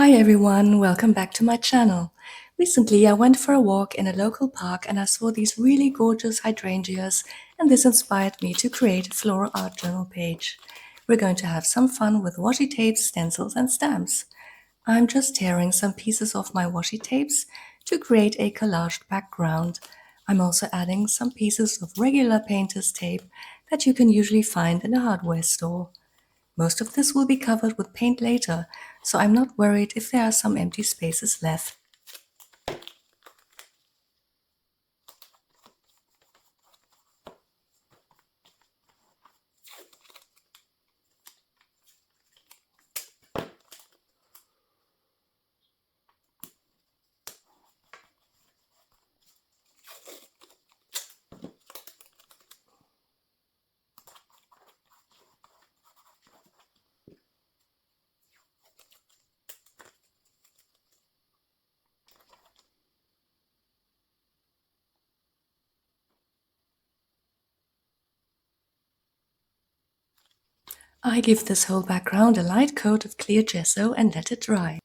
Hi everyone, welcome back to my channel. Recently I went for a walk in a local park and I saw these really gorgeous hydrangeas, and this inspired me to create a floral art journal page. We're going to have some fun with washi tapes, stencils and stamps. I'm just tearing some pieces off my washi tapes to create a collaged background. I'm also adding some pieces of regular painter's tape that you can usually find in a hardware store. Most of this will be covered with paint later, so I'm not worried if there are some empty spaces left. I give this whole background a light coat of clear gesso and let it dry.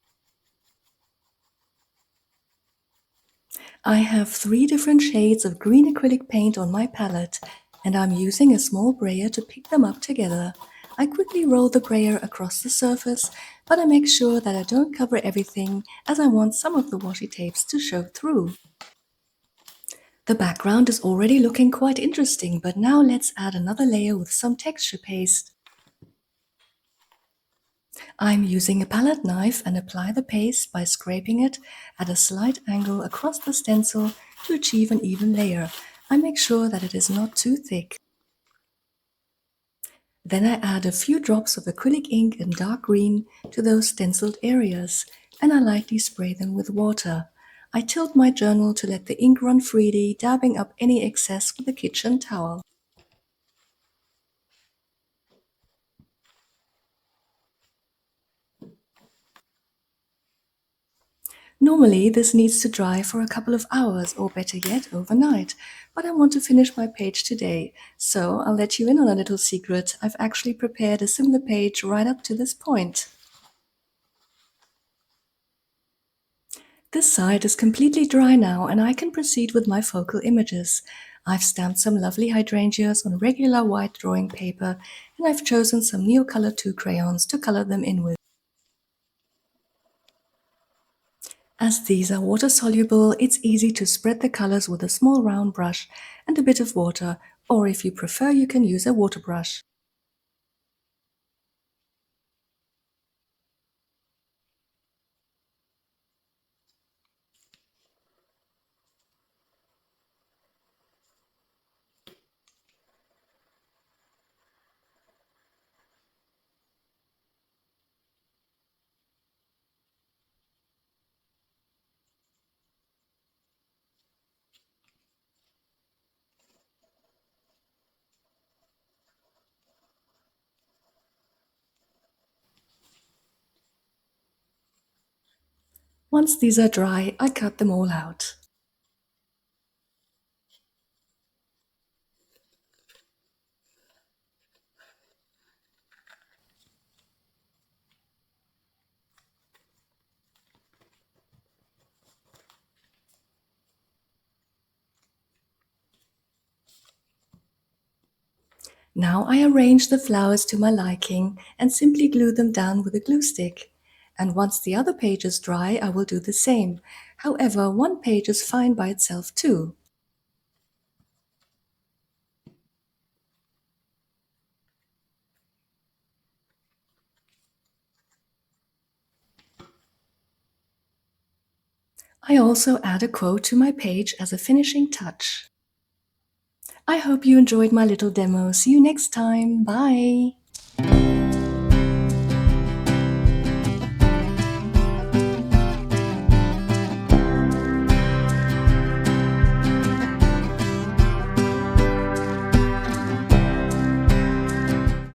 I have 3 different shades of green acrylic paint on my palette, and I'm using a small brayer to pick them up together. I quickly roll the brayer across the surface, but I make sure that I don't cover everything as I want some of the washi tapes to show through. The background is already looking quite interesting, but now let's add another layer with some texture paste. I'm using a palette knife and apply the paste by scraping it at a slight angle across the stencil to achieve an even layer. I make sure that it is not too thick. Then I add a few drops of acrylic ink in dark green to those stenciled areas, and I lightly spray them with water. I tilt my journal to let the ink run freely, dabbing up any excess with a kitchen towel. Normally this needs to dry for a couple of hours, or better yet overnight, but I want to finish my page today, so I'll let you in on a little secret. I've actually prepared a similar page right up to this point. This side is completely dry now and I can proceed with my focal images. I've stamped some lovely hydrangeas on regular white drawing paper, and I've chosen some Neocolor II crayons to color them in with. As these are water soluble, it's easy to spread the colors with a small round brush and a bit of water, or if you prefer you can use a water brush. Once these are dry, I cut them all out. Now I arrange the flowers to my liking and simply glue them down with a glue stick. And once the other page is dry, I will do the same. However, one page is fine by itself too. I also add a quote to my page as a finishing touch. I hope you enjoyed my little demo. See you next time. Bye!